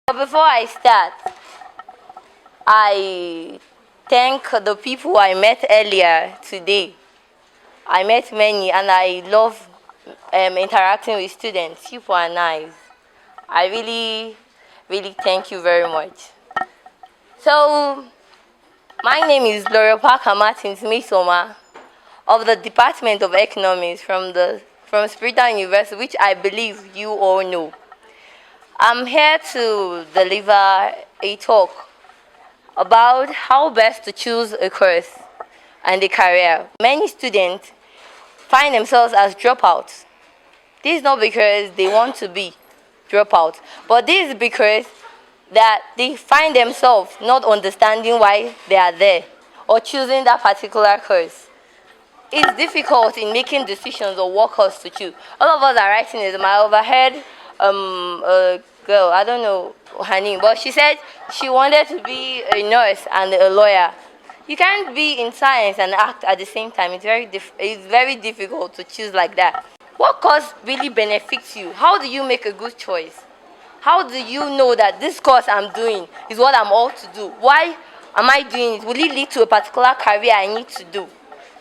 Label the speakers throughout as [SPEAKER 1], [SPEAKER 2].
[SPEAKER 1] But before I start, I thank the people I met earlier today. I met many and I love interacting with students. People are nice. I really thank you very much. So, my name is Laura Parker Martins Misoma of the Department of Economics from Spiritual University, which I believe you all know. I'm here to deliver a talk about how best to choose a course and a career. Many students find themselves as dropouts. This is not because they want to be dropouts, but this is because that they find themselves not understanding why they are there or choosing that particular course. It's difficult in making decisions or what course to choose. All of us are writing it. I overheard a girl, I don't know her name, but she said she wanted to be a nurse and a lawyer. You can't be in science and act at the same time. It's very difficult to choose like that. What course really benefits you? How do you make a good choice? How do you know that this course I'm doing is what I'm all to do? Why am I doing it? Will it lead to a particular career I need to do?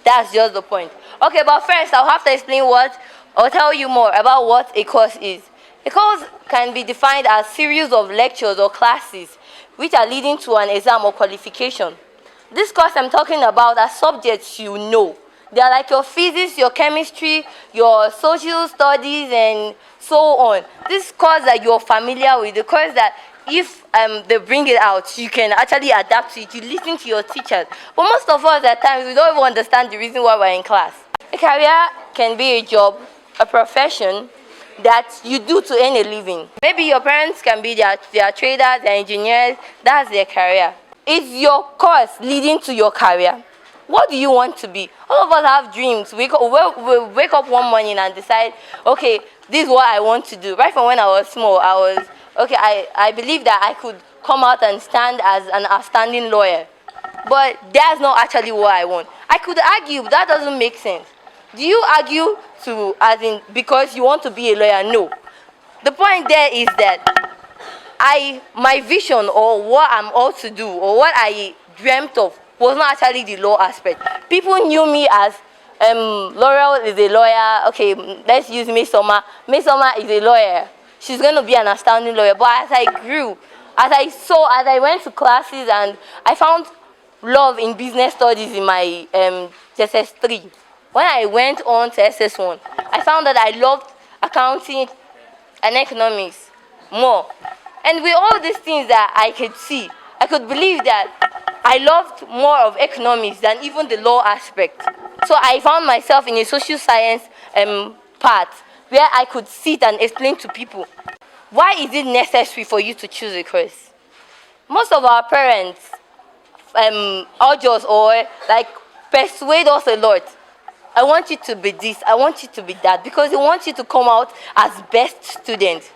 [SPEAKER 1] That's just the point. Okay, but first I'll have to explain or tell you more about what a course is. A course can be defined as a series of lectures or classes which are leading to an exam or qualification. This course I'm talking about are subjects you know. They are like your physics, your chemistry, your social studies, and so on. This course that you're familiar with, the course that if they bring it out, you can actually adapt to it. You listen to your teachers. But most of us at times, we don't even understand the reason why we're in class. A career can be a job, a profession that you do to earn a living. Maybe your parents can be their traders, their engineers. That's their career. It's your course leading to your career. What do you want to be? All of us have dreams. We wake up one morning and decide, okay, this is what I want to do. Right from when I was small, I believed that I could come out and stand as an outstanding lawyer. But that's not actually what I want. I could argue, but that doesn't make sense. Do you argue because you want to be a lawyer? No. The point there is that my vision or what I'm all to do or what I dreamt of was not actually the law aspect. People knew me as Laurel is a lawyer. Okay, let's use Misoma. Misoma is a lawyer. She's going to be an astounding lawyer. But as I grew, as I went to classes and I found love in business studies in my SS3. When I went on to SS1, I found that I loved accounting and economics more. And with all these things that I could see, I could believe that I loved more of economics than even the law aspect. So I found myself in a social science part where I could sit and explain to people, why is it necessary for you to choose a course? Most of our parents urge us or like persuade us a lot. I want you to be this, I want you to be that, because they want you to come out as best student.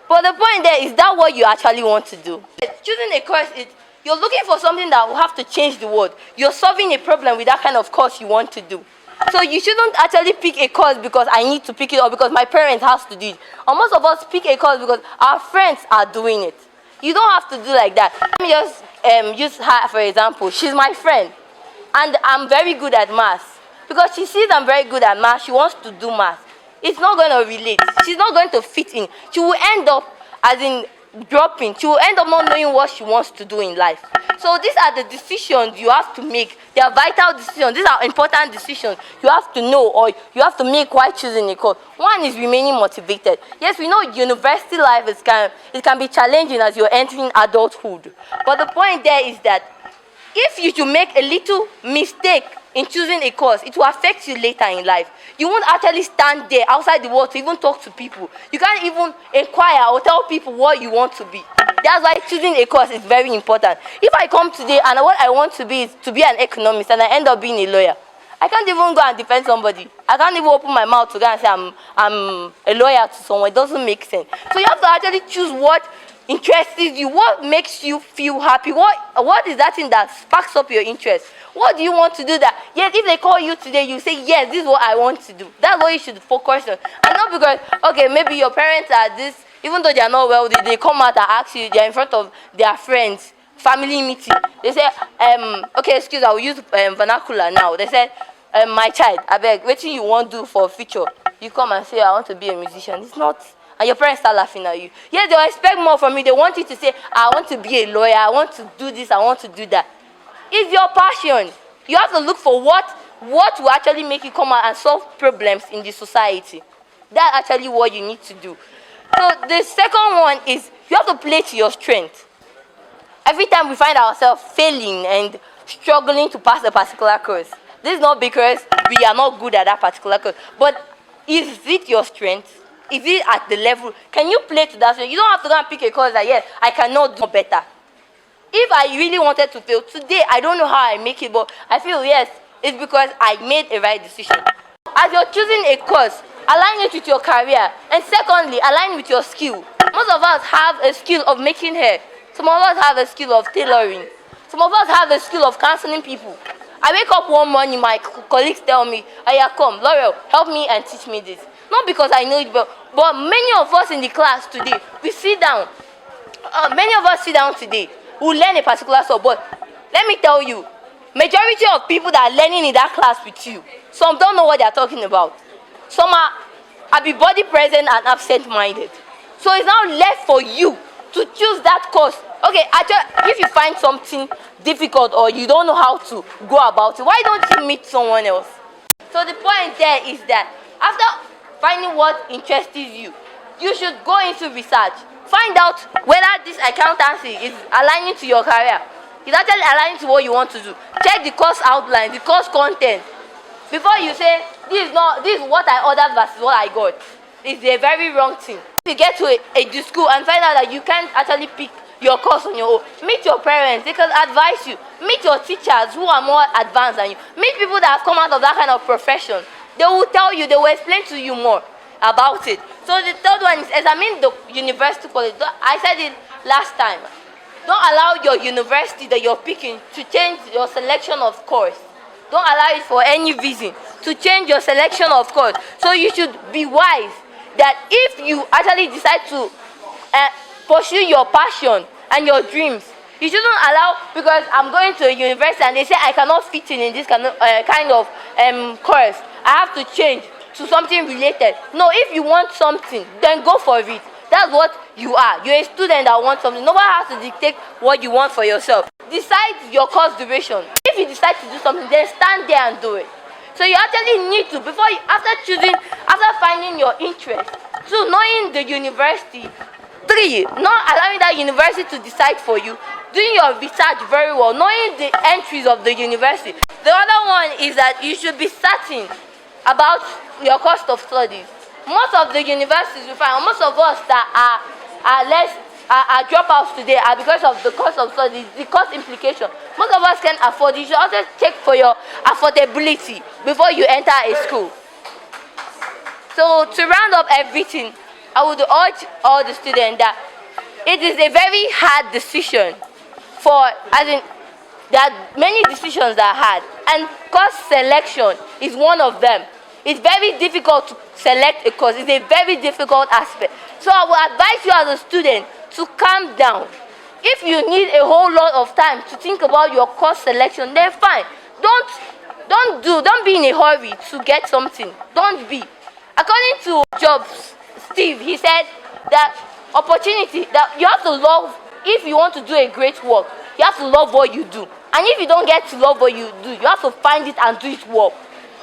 [SPEAKER 1] But the point there is that what you actually want to do. Choosing a course is you're looking for something that will have to change the world. You're solving a problem with that kind of course you want to do. So you shouldn't actually pick a course because I need to pick it or because my parents have to do it. Or most of us pick a course because our friends are doing it. You don't have to do like that. Let me just use her for example. She's my friend and I'm very good at math. Because she sees I'm very good at math, she wants to do math. It's not going to relate. She's not going to fit in. She will end up as in dropping. She will end up not knowing what she wants to do in life. So these are the decisions you have to make. They are vital decisions. These are important decisions you have to know or you have to make while choosing a course. One is remaining motivated. Yes, we know university life it can be challenging as you're entering adulthood. But the point there is that if you should make a little mistake in choosing a course, it will affect you later in life. You won't actually stand there outside the world to even talk to people. You can't even inquire or tell people what you want to be. That's why choosing a course is very important. If I come today and what I want to be is to be an economist and I end up being a lawyer, I can't even go and defend somebody. I can't even open my mouth to go and say I'm a lawyer to someone. It doesn't make sense. So you have to actually choose what interests you, what makes you feel happy, what is that thing that sparks up your interest. What do you want to do that? Yes, if they call you today, you say, yes, this is what I want to do. That's what you should focus on. And not because, okay, maybe your parents are this Even though they are not wealthy, they come out and ask you, they are in front of their friends, family meeting. They say, okay, excuse, I will use vernacular now. They said, my child, I beg, what you want to do for future? You come and say, I want to be a musician. It's not, and your parents start laughing at you. Yes, they will expect more from you. They want you to say, I want to be a lawyer, I want to do this, I want to do that. It's your passion. You have to look for what will actually make you come out and solve problems in the society. That's actually what you need to do. So the second one is you have to play to your strength. Every time we find ourselves failing and struggling to pass a particular course, this is not because we are not good at that particular course, but is it your strength? Is it at the level? Can you play to that strength? You don't have to go and pick a course that, yes, I cannot do better. If I really wanted to fail today, I don't know how I make it, but I feel, yes, it's because I made a right decision. As you're choosing a course, align it with your career. And secondly, align with your skill. Most of us have a skill of making hair. Some of us have a skill of tailoring. Some of us have a skill of counseling people. I wake up one morning, my colleagues tell me, Aya, come, Laurel, help me and teach me this. Not because I know it, but many of us in the class today, we sit down. Many of us sit down today. We learn a particular stuff, but let me tell you, majority of people that are learning in that class with you, some don't know what they are talking about. Some are be body present and absent-minded. So it's now left for you to choose that course. Okay, if you find something difficult or you don't know how to go about it, why don't you meet someone else? So the point there is that after finding what interests you, you should go into research. Find out whether this accountancy is aligning to your career. It's actually aligning to what you want to do. Check the course outline, the course content. Before you say, this is what I ordered versus what I got. It's a very wrong thing. If you get to a school and find out that you can't actually pick your course on your own, meet your parents, they can advise you. Meet your teachers who are more advanced than you. Meet people that have come out of that kind of profession. They will tell you, they will explain to you more about it. So the third one is examine the university college. I said it last time. Don't allow your university that you're picking to change your selection of course. Don't allow it for any reason to change your selection of course. So you should be wise that if you actually decide to pursue your passion and your dreams, you shouldn't allow, because I'm going to a university and they say I cannot fit in this kind of course, I have to change to something related. No, if you want something, then go for it. That's what you are. You're a student that wants something. Nobody has to dictate what you want for yourself. Decide your course duration. If you decide to do something, then stand there and do it. So you actually need to, after finding your interest, 2, knowing the university, 3, not allowing that university to decide for you, doing your research very well, knowing the entries of the university. The other one is that you should be certain about your cost of studies. Most of the universities we find, most of us that are dropouts today are because of the cost of studies, the cost implication. Most of us can afford it. You should also check for your affordability before you enter a school. So to round up everything, I would urge all the students that it is a very hard decision there are many decisions that are hard, and course selection is one of them. It's very difficult to select a course. It's a very difficult aspect. So I would advise you as a student to calm down. If you need a whole lot of time to think about your course selection, then fine. Don't be in a hurry to get something. Don't be. According to Jobs, Steve, he said that opportunity, that you have to love, if you want to do a great work, you have to love what you do. And if you don't get to love what you do, you have to find it and do it well.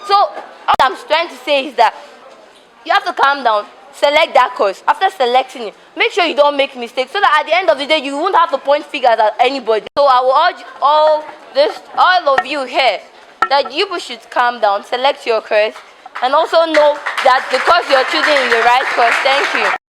[SPEAKER 1] So all I'm trying to say is that you have to calm down, select that course. After selecting it, make sure you don't make mistakes so that at the end of the day, you won't have to point fingers at anybody. So I will urge all of you here that you should calm down, select your course, and also know that the course you're choosing is the right course. Thank you.